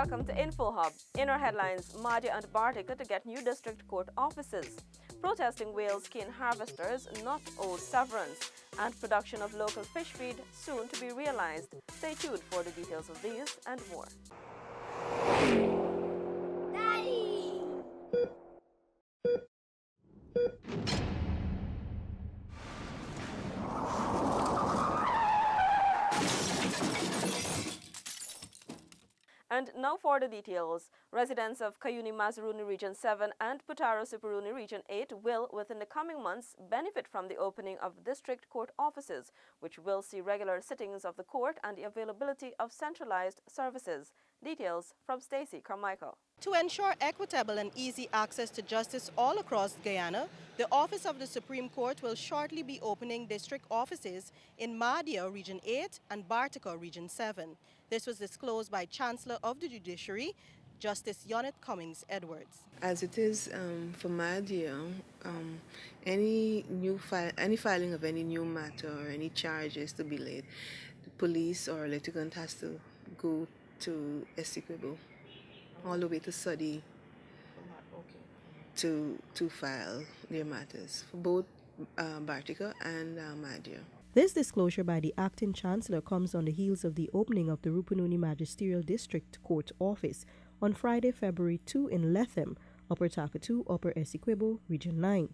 Welcome to InfoHub. In our headlines, Madhya and Bartika to get new district court offices. Protesting Wales cane harvesters not owed severance. And production of local fish feed soon to be realized. Stay tuned for the details of these and more. Daddy! And now for the details. Residents of Cuyuni Mazaruni Region 7 and Putaro Superuni Region 8 will, within the coming months, benefit from the opening of district court offices, which will see regular sittings of the court and the availability of centralized services. Details from Stacey Carmichael. To ensure equitable and easy access to justice all across Guyana, the Office of the Supreme Court will shortly be opening district offices in Madhya Region 8 and Bartika Region 7. This was disclosed by Chancellor of the Judiciary, Justice Yonit Cummings-Edwards. As it is for Madhya, any filing of any new matter or any charges to be laid, the police or litigant has to go to Essequibo, all the way to Sudi to file their matters for both Bartika and Madhya. This disclosure by the acting chancellor comes on the heels of the opening of the Rupununi Magisterial District Court Office on Friday, February 2 in Lethem, Upper Takatu, Upper Essequibo, Region 9.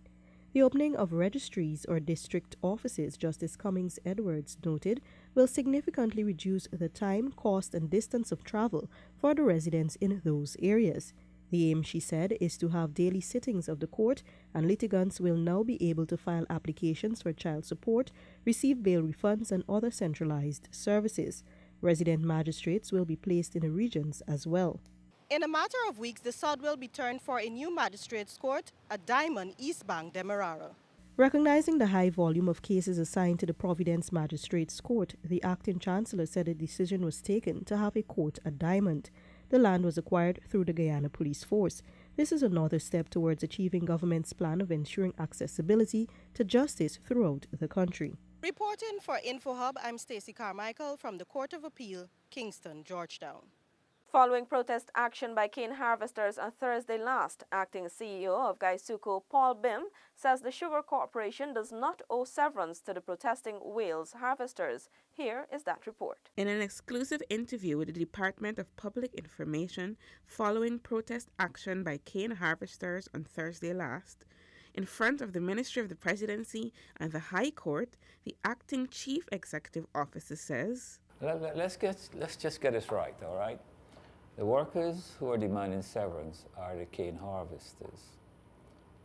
The opening of registries or district offices, Justice Cummings-Edwards noted, will significantly reduce the time, cost, and distance of travel for the residents in those areas. The aim, she said, is to have daily sittings of the court, and litigants will now be able to file applications for child support, receive bail refunds, and other centralized services. Resident magistrates will be placed in the regions as well. In a matter of weeks, the sod will be turned for a new magistrates' court at Diamond, East Bank, Demerara. Recognizing the high volume of cases assigned to the Providence Magistrates' Court, the acting chancellor said a decision was taken to have a court at Diamond. The land was acquired through the Guyana Police Force. This is another step towards achieving government's plan of ensuring accessibility to justice throughout the country. Reporting for InfoHub, I'm Stacey Carmichael from the Court of Appeal, Kingston, Georgetown. Following protest action by cane harvesters on Thursday last, acting CEO of Gaisuco, Paul Bim, says the Sugar Corporation does not owe severance to the protesting Wales harvesters. Here is that report. In an exclusive interview with the Department of Public Information following protest action by cane harvesters on Thursday last, in front of the Ministry of the Presidency and the High Court, the acting Chief Executive Officer says, Let's just get this right, all right? The workers who are demanding severance are the cane harvesters.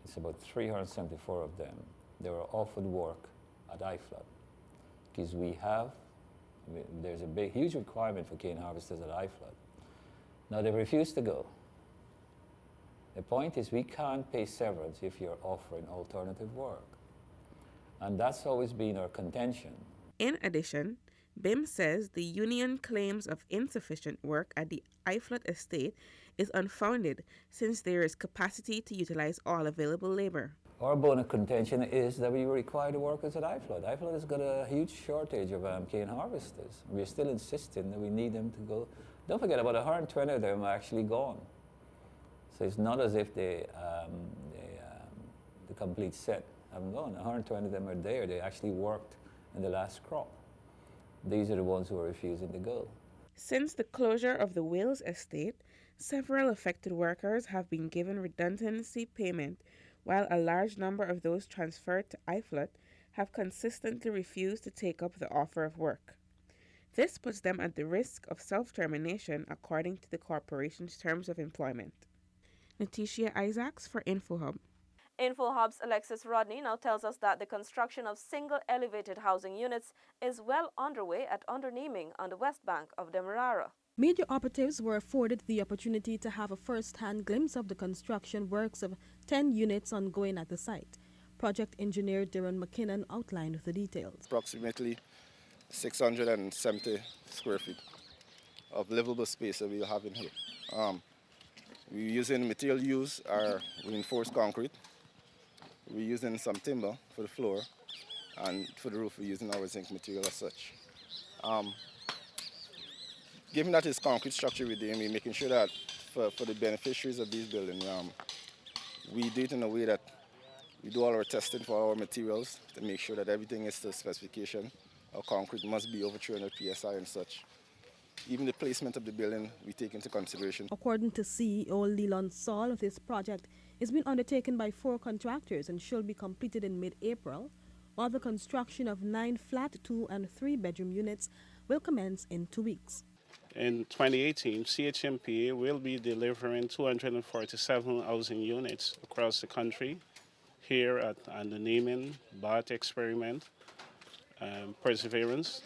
It's about 374 of them. They were offered work at IFLOT because there's a huge requirement for cane harvesters at IFLOT. Now they refuse to go. The point is we can't pay severance if you're offering alternative work. And that's always been our contention. In addition, BIM says the union claims of insufficient work at the IFLOT estate is unfounded since there is capacity to utilize all available labor. Our bone of contention is that we require the workers at IFLOT. IFLOT has got a huge shortage of cane harvesters. We're still insisting that we need them to go. Don't forget, about 120 of them are actually gone. So it's not as if the complete set haven't gone. 120 of them are there. They actually worked in the last crop. These are the ones who are refusing to go. Since the closure of the Wales estate, several affected workers have been given redundancy payment, while a large number of those transferred to IFLOT have consistently refused to take up the offer of work. This puts them at the risk of self-termination according to the corporation's terms of employment. Natisha Isaacs for InfoHub. InfoHub's Alexis Rodney now tells us that the construction of single elevated housing units is well underway at Underneming on the west bank of Demerara. Media operatives were afforded the opportunity to have a first-hand glimpse of the construction works of 10 units ongoing at the site. Project engineer Darren McKinnon outlined the details. Approximately 670 square feet of livable space that we'll have in here. We're using material used are reinforced concrete. We're using some timber for the floor, and for the roof we're using our zinc material as such. given that it's concrete structure we're doing, we're making sure that for the beneficiaries of these buildings, we do it in a way that we do all our testing for our materials to make sure that everything is to specification. Our concrete must be over 300 psi and such. Even the placement of the building we take into consideration. According to CEO Leland Saul, this project is being undertaken by 4 contractors and should be completed in mid-April, while the construction of 9 flat 2 and 3 bedroom units will commence in 2 weeks. In 2018, CHMP will be delivering 247 housing units across the country here at the Neiman, BART Experiment, Perseverance,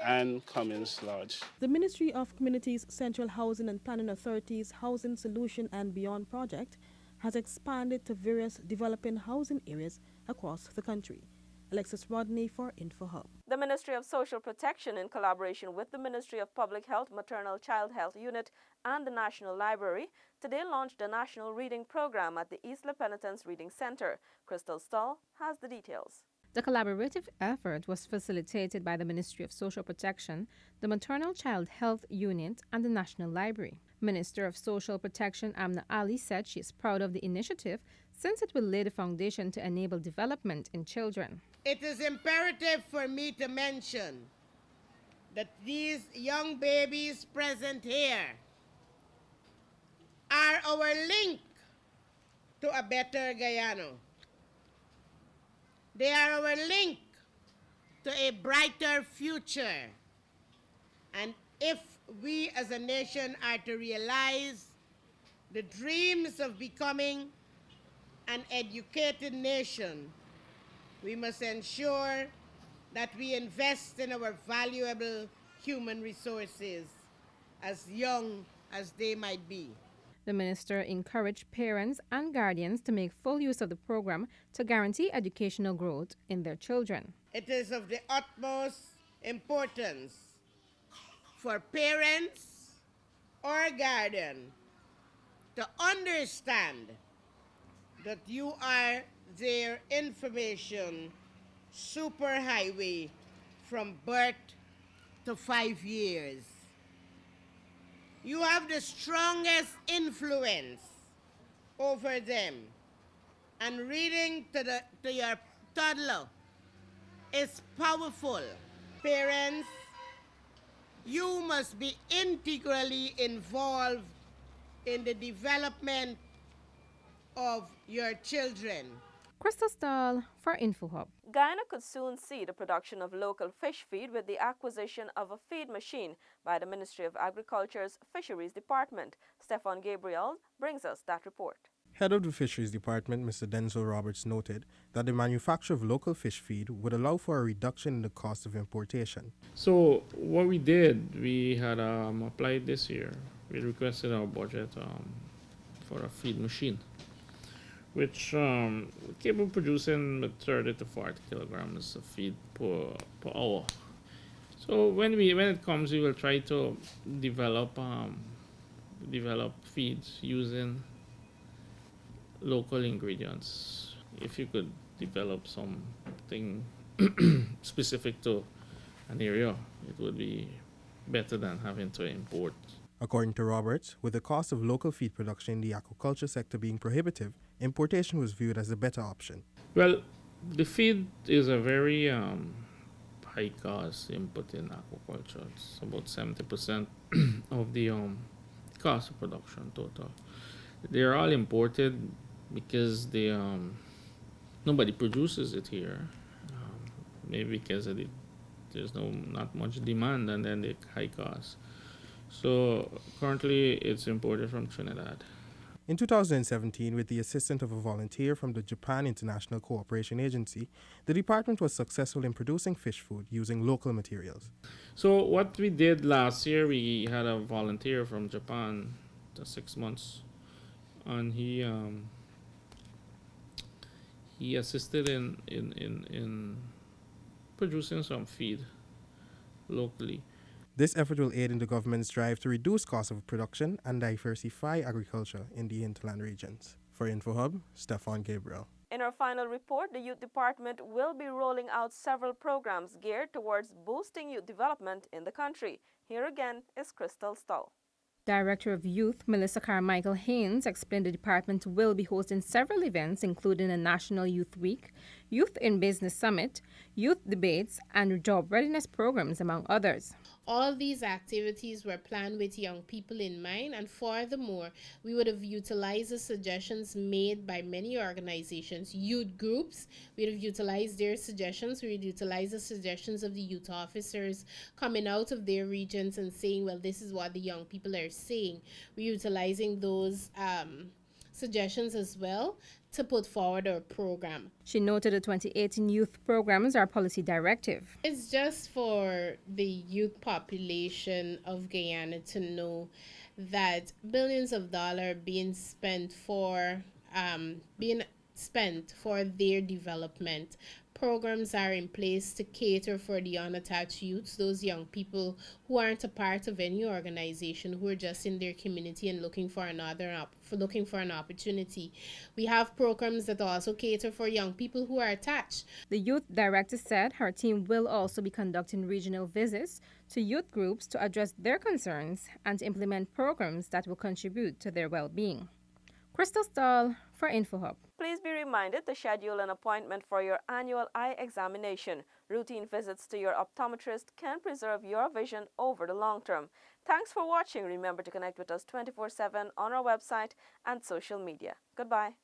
and Cummins Lodge. The Ministry of Communities, Central Housing and Planning Authority's Housing Solution and Beyond project has expanded to various developing housing areas across the country. Alexis Rodney for InfoHub. The Ministry of Social Protection, in collaboration with the Ministry of Public Health, Maternal Child Health Unit, and the National Library, today launched a national reading program at the Isla Penitence Reading Center. Crystal Stahl has the details. The collaborative effort was facilitated by the Ministry of Social Protection, the Maternal Child Health Unit, and the National Library. Minister of Social Protection Amna Ali said she is proud of the initiative since it will lay the foundation to enable development in children. It is imperative for me to mention that these young babies present here are our link to a better Guyana. They are our link to a brighter future. And if we as a nation are to realize the dreams of becoming an educated nation, we must ensure that we invest in our valuable human resources, as young as they might be. The minister encouraged parents and guardians to make full use of the program to guarantee educational growth in their children. It is of the utmost importance for parents or guardian to understand that you are their information superhighway from birth to 5 years. You have the strongest influence over them. And reading to your toddler is powerful. Parents, you must be integrally involved in the development of your children. Crystal Stahl for InfoHub. Guyana could soon see the production of local fish feed with the acquisition of a feed machine by the Ministry of Agriculture's Fisheries Department. Stefan Gabriel brings us that report. Head of the Fisheries Department, Mr. Denzel Roberts, noted that the manufacture of local fish feed would allow for a reduction in the cost of importation. So what we did, we had applied this year. We requested our budget for a feed machine, which capable of producing 30 to 40 kilograms of feed per hour. So when it comes, we will try to develop feeds using local ingredients. If you could develop something specific to an area, it would be better than having to import. According to Roberts, with the cost of local feed production in the aquaculture sector being prohibitive, importation was viewed as a better option. Well, the feed is a very high cost input in aquaculture. It's about 70% of the cost of production total. They're all imported because nobody produces it here. Maybe because there's not much demand, and then the high cost. So currently it's imported from Trinidad. In 2017, with the assistance of a volunteer from the Japan International Cooperation Agency, the department was successful in producing fish food using local materials. So what we did last year, we had a volunteer from Japan, 6 months, and he assisted in producing some feed locally. This effort will aid in the government's drive to reduce costs of production and diversify agriculture in the hinterland regions. For InfoHub, Stefan Gabriel. In our final report, the Youth Department will be rolling out several programs geared towards boosting youth development in the country. Here again is Crystal Stull. Director of Youth Melissa Carmichael Haynes explained the department will be hosting several events, including a National Youth Week, Youth in Business Summit, youth debates, and job readiness programs, among others. All these activities were planned with young people in mind, and furthermore, we would have utilized the suggestions made by many organizations, youth groups. We would have utilized their suggestions. We would utilize the suggestions of the youth officers coming out of their regions and saying, well, this is what the young people are saying. We're utilizing those suggestions as well to put forward our program. She noted the 2018 youth programs are policy directive. It's just for the youth population of Guyana to know that billions of dollars being spent for their development. Programs are in place to cater for the unattached youths, those young people who aren't a part of any organization, who are just in their community and looking for an opportunity. We have programs that also cater for young people who are attached. The youth director said her team will also be conducting regional visits to youth groups to address their concerns and to implement programs that will contribute to their well-being. Crystal Stahl for InfoHub. Please be reminded to schedule an appointment for your annual eye examination. Routine visits to your optometrist can preserve your vision over the long term. Thanks for watching. Remember to connect with us 24/7 on our website and social media. Goodbye.